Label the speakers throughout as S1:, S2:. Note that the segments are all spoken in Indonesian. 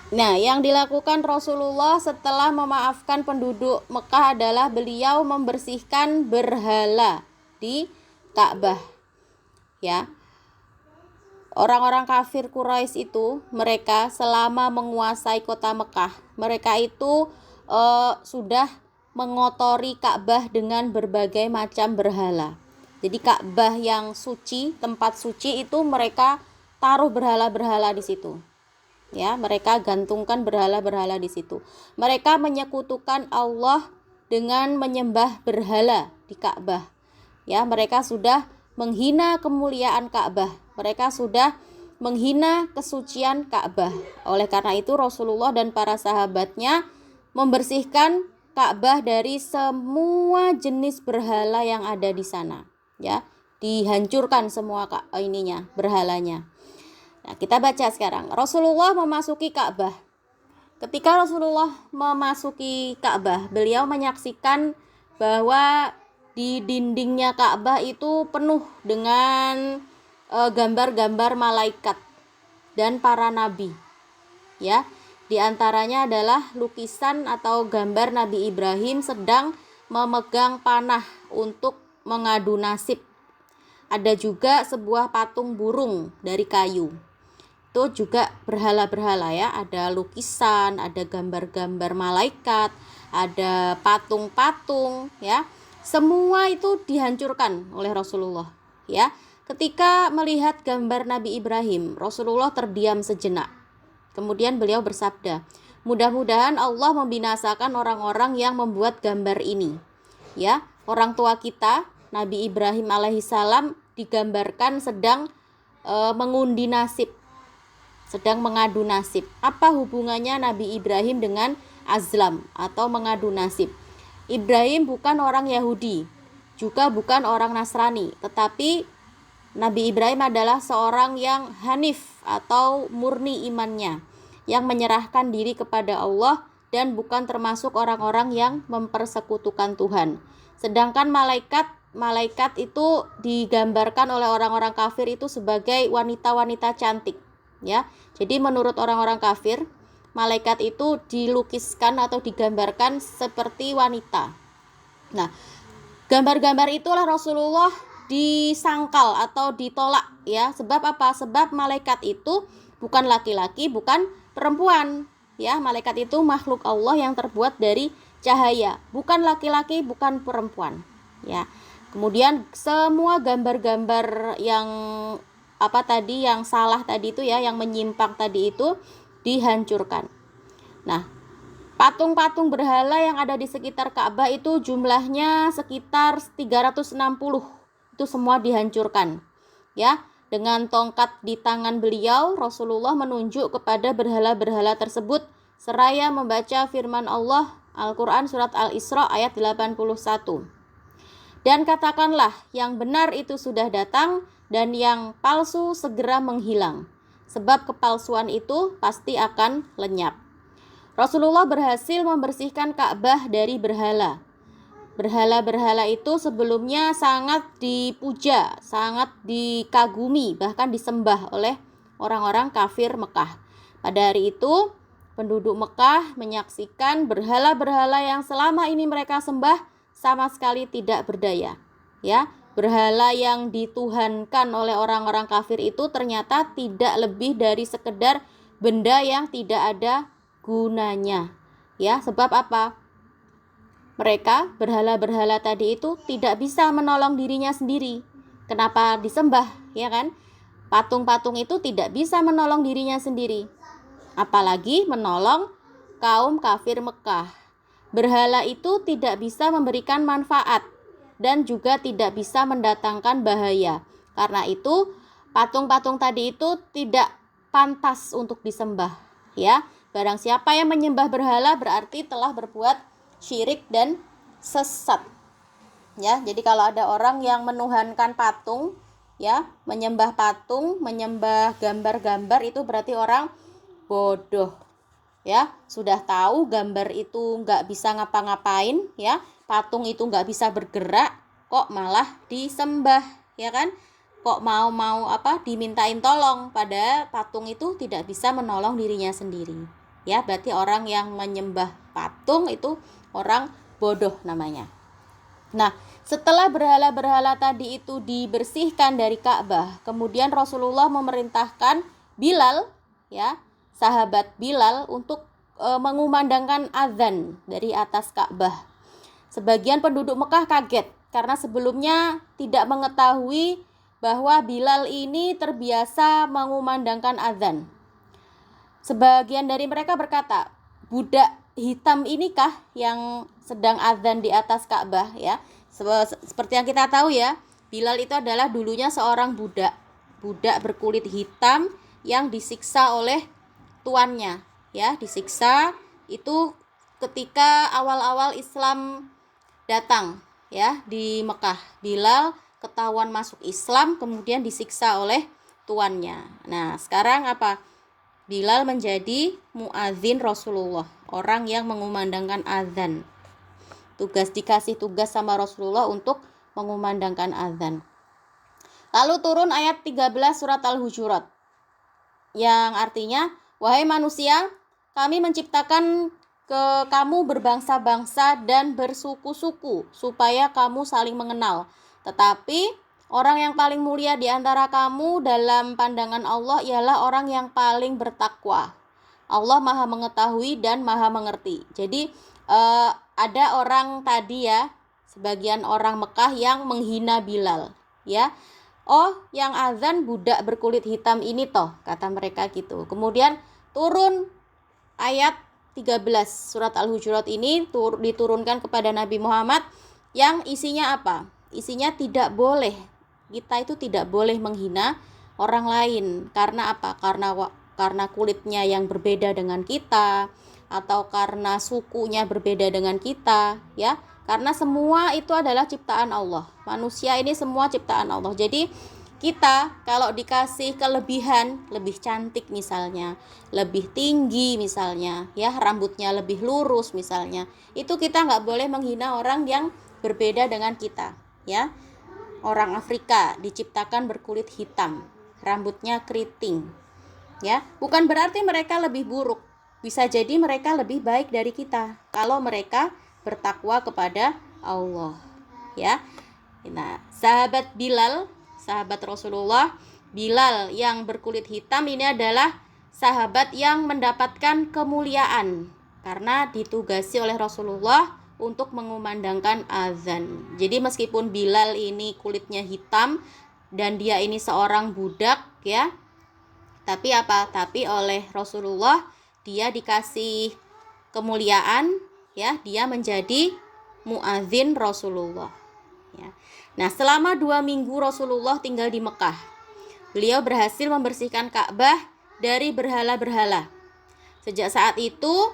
S1: Nah, yang dilakukan Rasulullah setelah memaafkan penduduk Mekah adalah beliau membersihkan berhala di Ka'bah, ya. Orang-orang kafir Quraisy itu, mereka selama menguasai kota Mekah, mereka itu sudah mengotori Ka'bah dengan berbagai macam berhala. Jadi Ka'bah yang suci, tempat suci itu mereka taruh berhala-berhala di situ. Ya, mereka gantungkan berhala-berhala di situ. Mereka menyekutukan Allah dengan menyembah berhala di Ka'bah. Ya, mereka sudah menghina kemuliaan Ka'bah. Mereka sudah menghina kesucian Ka'bah. Oleh karena itu Rasulullah dan para sahabatnya membersihkan Ka'bah dari semua jenis berhala yang ada di sana. Ya, dihancurkan semua berhalanya. Nah, kita baca sekarang. Rasulullah memasuki Ka'bah. Ketika Rasulullah memasuki Ka'bah, beliau menyaksikan bahwa di dindingnya Ka'bah itu penuh dengan gambar-gambar malaikat dan para nabi. Ya, di antaranya adalah lukisan atau gambar Nabi Ibrahim sedang memegang panah untuk mengadu nasib. Ada juga sebuah patung burung dari kayu. Itu juga berhala-berhala ya, ada lukisan, ada gambar-gambar malaikat, ada patung-patung ya. Semua itu dihancurkan oleh Rasulullah ya. Ketika melihat gambar Nabi Ibrahim, Rasulullah terdiam sejenak. Kemudian beliau bersabda, mudah-mudahan Allah membinasakan orang-orang yang membuat gambar ini. Ya, orang tua kita Nabi Ibrahim alaihissalam digambarkan sedang mengundi nasib, sedang mengadu nasib. Apa hubungannya Nabi Ibrahim dengan azlam atau mengadu nasib? Ibrahim bukan orang Yahudi, juga bukan orang Nasrani, tetapi Nabi Ibrahim adalah seorang yang hanif atau murni imannya, yang menyerahkan diri kepada Allah dan bukan termasuk orang-orang yang mempersekutukan Tuhan. Sedangkan malaikat itu digambarkan oleh orang-orang kafir itu sebagai wanita-wanita cantik. Ya, jadi menurut orang-orang kafir, malaikat itu dilukiskan atau digambarkan seperti wanita. Nah, gambar-gambar itulah Rasulullah disangkal atau ditolak ya. Sebab apa? Sebab malaikat itu bukan laki-laki, bukan perempuan. Ya, malaikat itu makhluk Allah yang terbuat dari cahaya, bukan laki-laki, bukan perempuan. Ya. Kemudian semua gambar-gambar yang yang salah tadi itu ya, yang menyimpang tadi itu dihancurkan. Nah, patung-patung berhala yang ada di sekitar Ka'bah itu jumlahnya sekitar 360. Itu semua dihancurkan. Ya, dengan tongkat di tangan beliau, Rasulullah menunjuk kepada berhala-berhala tersebut seraya membaca firman Allah Al-Qur'an surat Al-Isra ayat 81. Dan katakanlah, yang benar itu sudah datang dan yang palsu segera menghilang, sebab kepalsuan itu pasti akan lenyap. Rasulullah berhasil membersihkan Ka'bah dari berhala. Berhala-berhala itu sebelumnya sangat dipuja, sangat dikagumi, bahkan disembah oleh orang-orang kafir Mekah. Pada hari itu, penduduk Mekah menyaksikan berhala-berhala yang selama ini mereka sembah sama sekali tidak berdaya. Ya, berhala yang dituhankan oleh orang-orang kafir itu ternyata tidak lebih dari sekedar benda yang tidak ada gunanya. Ya, sebab apa? Mereka, berhala-berhala tadi itu tidak bisa menolong dirinya sendiri. Kenapa disembah, ya kan? Patung-patung itu tidak bisa menolong dirinya sendiri, apalagi menolong kaum kafir Mekah. Berhala itu tidak bisa memberikan manfaat dan juga tidak bisa mendatangkan bahaya. Karena itu, patung-patung tadi itu tidak pantas untuk disembah, ya. Barang siapa yang menyembah berhala berarti telah berbuat syirik dan sesat. Ya, jadi kalau ada orang yang menuhankan patung, ya, menyembah patung, menyembah gambar-gambar, itu berarti orang bodoh. Ya, sudah tahu gambar itu nggak bisa ngapa-ngapain, ya, patung itu nggak bisa bergerak, kok malah disembah, ya kan? Kok mau dimintain tolong, padahal patung itu tidak bisa menolong dirinya sendiri. Ya, berarti orang yang menyembah patung itu orang bodoh namanya. Nah, setelah berhala-berhala tadi itu dibersihkan dari Ka'bah, kemudian Rasulullah memerintahkan Bilal, ya, sahabat Bilal untuk mengumandangkan azan dari atas Ka'bah. Sebagian penduduk Mekah kaget karena sebelumnya tidak mengetahui bahwa Bilal ini terbiasa mengumandangkan azan. Sebagian dari mereka berkata, budak hitam inikah yang sedang azan di atas Ka'bah, ya. Seperti yang kita tahu ya, Bilal itu adalah dulunya seorang budak berkulit hitam yang disiksa oleh tuannya, ya, disiksa itu ketika awal-awal Islam datang, ya, di Mekah. Bilal ketahuan masuk Islam kemudian disiksa oleh tuannya. Nah, sekarang apa? Bilal menjadi muadzin Rasulullah, orang yang mengumandangkan azan. Dikasih tugas sama Rasulullah untuk mengumandangkan azan. Lalu turun ayat 13 surat Al-Hujurat, yang artinya, wahai manusia, kami menciptakan kamu berbangsa-bangsa dan bersuku-suku supaya kamu saling mengenal. Tetapi orang yang paling mulia di antara kamu dalam pandangan Allah ialah orang yang paling bertakwa. Allah Maha mengetahui dan Maha mengerti. Jadi ada orang tadi, ya, sebagian orang Mekah yang menghina Bilal, ya. Oh, yang azan budak berkulit hitam ini toh, kata mereka gitu. Kemudian turun ayat 13 surat Al-Hujurat ini diturunkan kepada Nabi Muhammad yang isinya apa? Isinya tidak boleh menghina orang lain. Karena apa? Karena kulitnya yang berbeda dengan kita, atau karena sukunya berbeda dengan kita, ya. Karena semua itu adalah ciptaan Allah. Manusia ini semua ciptaan Allah. Jadi kita kalau dikasih kelebihan, lebih cantik misalnya, lebih tinggi misalnya, ya, rambutnya lebih lurus misalnya, itu kita nggak boleh menghina orang yang berbeda dengan kita, ya. Orang Afrika diciptakan berkulit hitam, rambutnya keriting, ya. Bukan berarti mereka lebih buruk. Bisa jadi mereka lebih baik dari kita kalau mereka bertakwa kepada Allah, ya. Nah, sahabat Bilal, sahabat Rasulullah, Bilal yang berkulit hitam ini adalah sahabat yang mendapatkan kemuliaan karena ditugasi oleh Rasulullah untuk mengumandangkan azan. Jadi meskipun Bilal ini kulitnya hitam dan dia ini seorang budak, ya, tapi apa? Tapi oleh Rasulullah dia dikasih kemuliaan, ya, dia menjadi muadzin Rasulullah, ya. Nah, selama 2 minggu Rasulullah tinggal di Mekah, beliau berhasil membersihkan Ka'bah dari berhala-berhala. Sejak saat itu,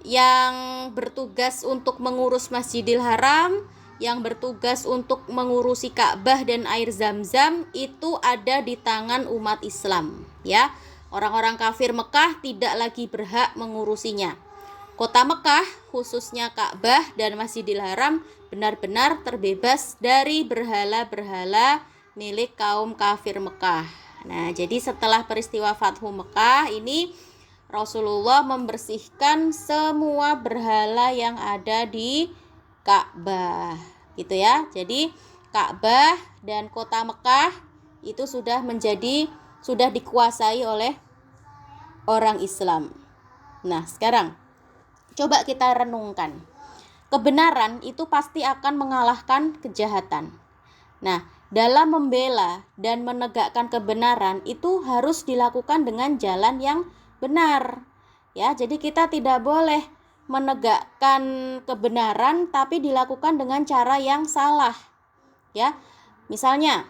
S1: yang bertugas untuk mengurus Masjidil Haram, yang bertugas untuk mengurusi Ka'bah dan air Zam-Zam itu ada di tangan umat Islam, ya. Orang-orang kafir Mekah tidak lagi berhak mengurusinya. Kota Mekah, khususnya Ka'bah dan Masjidil Haram, benar-benar terbebas dari berhala-berhala milik kaum kafir Mekah. Nah, jadi setelah peristiwa Fathu Mekah ini, Rasulullah membersihkan semua berhala yang ada di Ka'bah, gitu ya. Jadi Ka'bah dan kota Mekah itu sudah dikuasai oleh orang Islam. Nah, sekarang coba kita renungkan. Kebenaran itu pasti akan mengalahkan kejahatan. Nah, dalam membela dan menegakkan kebenaran itu harus dilakukan dengan jalan yang benar. Ya, jadi kita tidak boleh menegakkan kebenaran tapi dilakukan dengan cara yang salah. Ya. Misalnya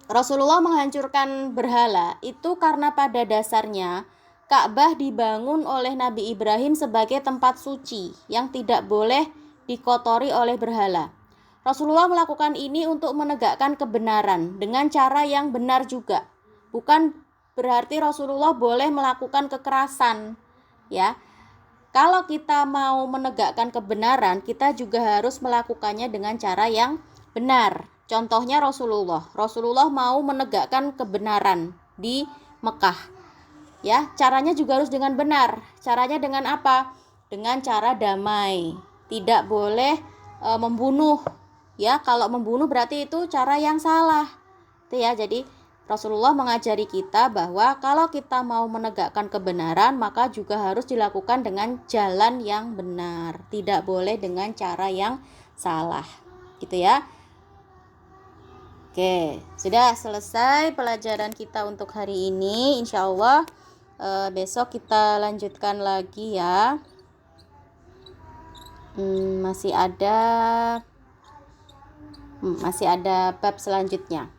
S1: Rasulullah menghancurkan berhala itu karena pada dasarnya Ka'bah dibangun oleh Nabi Ibrahim sebagai tempat suci yang tidak boleh dikotori oleh berhala. Rasulullah melakukan ini untuk menegakkan kebenaran dengan cara yang benar juga. Bukan berarti Rasulullah boleh melakukan kekerasan, ya. Kalau kita mau menegakkan kebenaran, kita juga harus melakukannya dengan cara yang benar. Contohnya Rasulullah mau menegakkan kebenaran di Mekah. Ya, caranya juga harus dengan benar. Caranya dengan apa? Dengan cara damai. Tidak boleh membunuh. Ya, kalau membunuh berarti itu cara yang salah. Itu ya. Jadi Rasulullah mengajari kita bahwa kalau kita mau menegakkan kebenaran, maka juga harus dilakukan dengan jalan yang benar. Tidak boleh dengan cara yang salah. Gitu ya. Oke, sudah selesai pelajaran kita untuk hari ini. Insya Allah besok kita lanjutkan lagi ya. Masih ada bab selanjutnya.